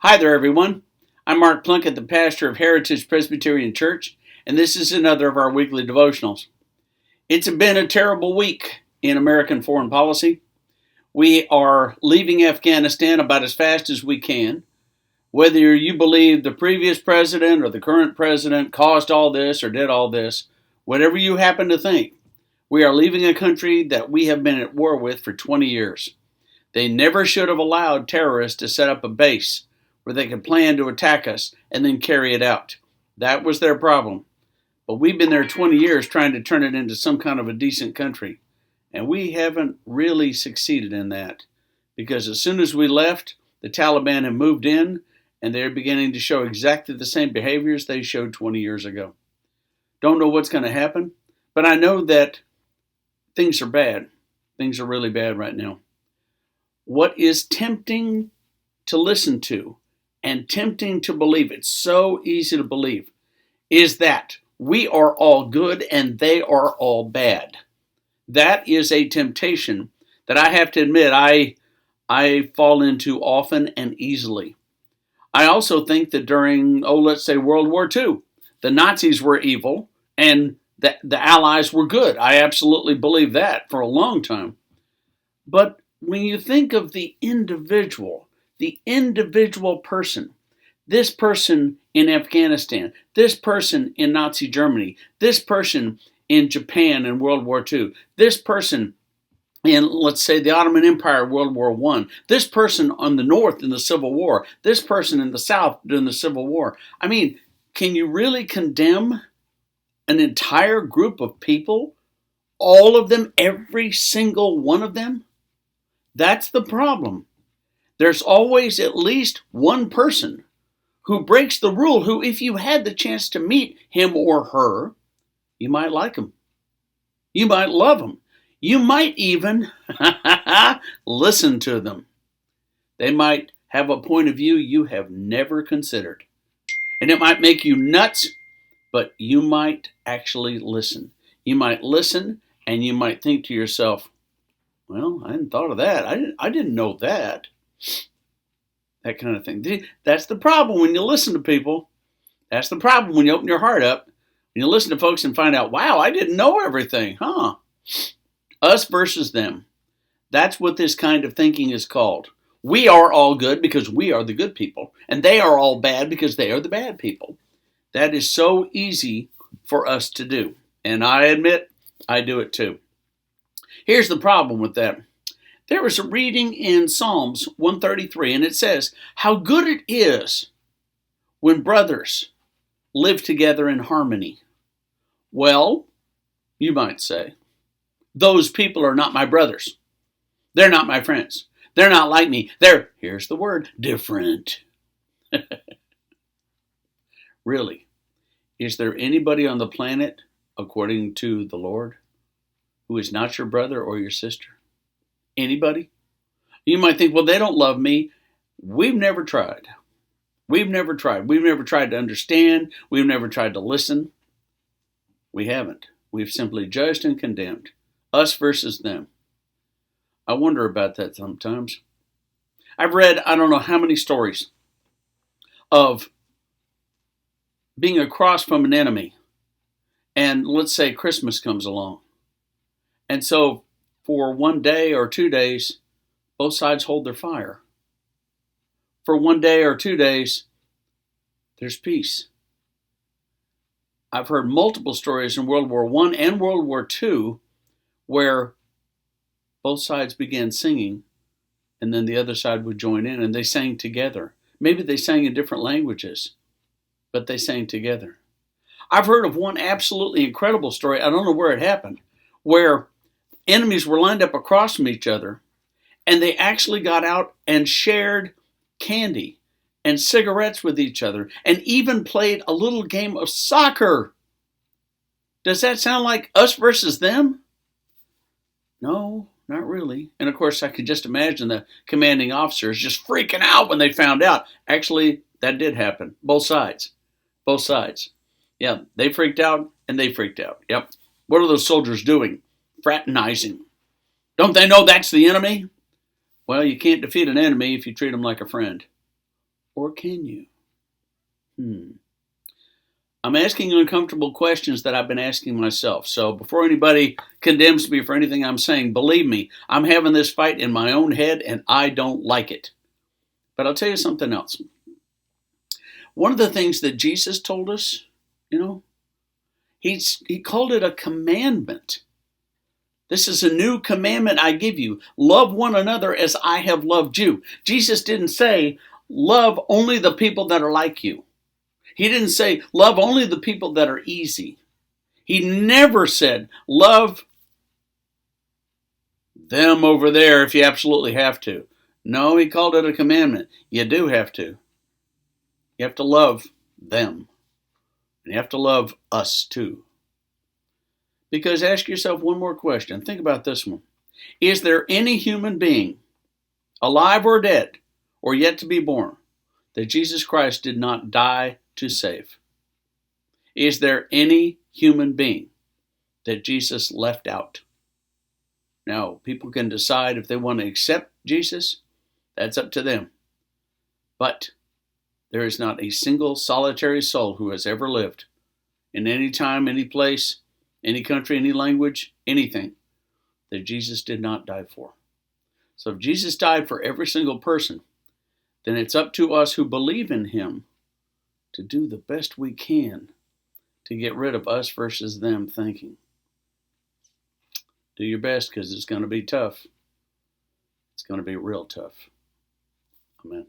Hi there, everyone. I'm Mark Plunkett, the pastor of Heritage Presbyterian Church, and this is another of our weekly devotionals. It's been a terrible week in American foreign policy. We are leaving Afghanistan about as fast as we can. Whether you believe the previous president or the current president caused all this or did all this, whatever you happen to think, we are leaving a country that we have been at war with for 20 years. They never should have allowed terrorists to set up a base where they could plan to attack us and then carry it out. That was their problem. But we've been there 20 years trying to turn it into some kind of a decent country. And we haven't really succeeded in that. Because as soon as we left, the Taliban have moved in and they're beginning to show exactly the same behaviors they showed 20 years ago. Don't know what's going to happen, but I know that things are bad. Things are really bad right now. What is tempting to listen to and tempting to believe, it's so easy to believe, is that we are all good and they are all bad. That is a temptation that I have to admit I fall into often and easily. I also think that during, let's say World War II, the Nazis were evil and the Allies were good. I absolutely believe that for a long time. But when you think of the individual person, this person in Afghanistan, this person in Nazi Germany, this person in Japan in World War II, this person in, let's say, the Ottoman Empire, World War I, this person on the North in the Civil War, this person in the South during the Civil War. I mean, can you really condemn an entire group of people? All of them, every single one of them? That's the problem. There's always at least one person who breaks the rule, who, if you had the chance to meet him or her, you might like him. You might love them. You might even listen to them. They might have a point of view you have never considered. And it might make you nuts, but you might actually listen. You might listen and you might think to yourself, well, I hadn't thought of that. I didn't know that. That kind of thing. That's the problem when you listen to people. That's the problem when you open your heart up. When you listen to folks and find out, wow, I didn't know everything, huh? Us versus them. That's what this kind of thinking is called. We are all good because we are the good people. And they are all bad because they are the bad people. That is so easy for us to do. And I admit, I do it too. Here's the problem with that. There was a reading in Psalms 133, and it says, how good it is when brothers live together in harmony. Well, you might say, those people are not my brothers. They're not my friends. They're not like me. They're, here's the word, different. Really, is there anybody on the planet, according to the Lord, who is not your brother or your sister? Anybody? You might think, well, they don't love me. We've never tried. We've never tried. We've never tried to understand. We've never tried to listen. We haven't. We've simply judged and condemned. Us versus them. I wonder about that sometimes. I've read, I don't know how many stories of being across from an enemy. And let's say Christmas comes along. And so for 1 day or 2 days, both sides hold their fire. For 1 day or 2 days, there's peace. I've heard multiple stories in World War I and World War II where both sides began singing and then the other side would join in and they sang together. Maybe they sang in different languages, but they sang together. I've heard of one absolutely incredible story, I don't know where it happened, where enemies were lined up across from each other, and they actually got out and shared candy and cigarettes with each other, and even played a little game of soccer. Does that sound like us versus them? No, not really. And of course, I could just imagine the commanding officers just freaking out when they found out. Actually, that did happen. Both sides. Both sides. Yeah, they freaked out, and they freaked out. Yep. What are those soldiers doing? Fraternizing. Don't they know that's the enemy? Well, you can't defeat an enemy if you treat them like a friend. Or can you? I'm asking uncomfortable questions that I've been asking myself. So before anybody condemns me for anything I'm saying, believe me, I'm having this fight in my own head and I don't like it. But I'll tell you something else. One of the things that Jesus told us, he called it a commandment. This is a new commandment I give you. Love one another as I have loved you. Jesus didn't say, love only the people that are like you. He didn't say, love only the people that are easy. He never said, love them over there if you absolutely have to. No, he called it a commandment. You do have to. You have to love them. And you have to love us too. Because ask yourself one more question. Think about this one. Is there any human being, alive or dead, or yet to be born, that Jesus Christ did not die to save? Is there any human being that Jesus left out? Now, people can decide if they want to accept Jesus. That's up to them. But there is not a single solitary soul who has ever lived in any time, any place, any country, any language, anything that Jesus did not die for. So if Jesus died for every single person, then it's up to us who believe in him to do the best we can to get rid of us versus them thinking. Do your best, because it's going to be tough. It's going to be real tough. Amen.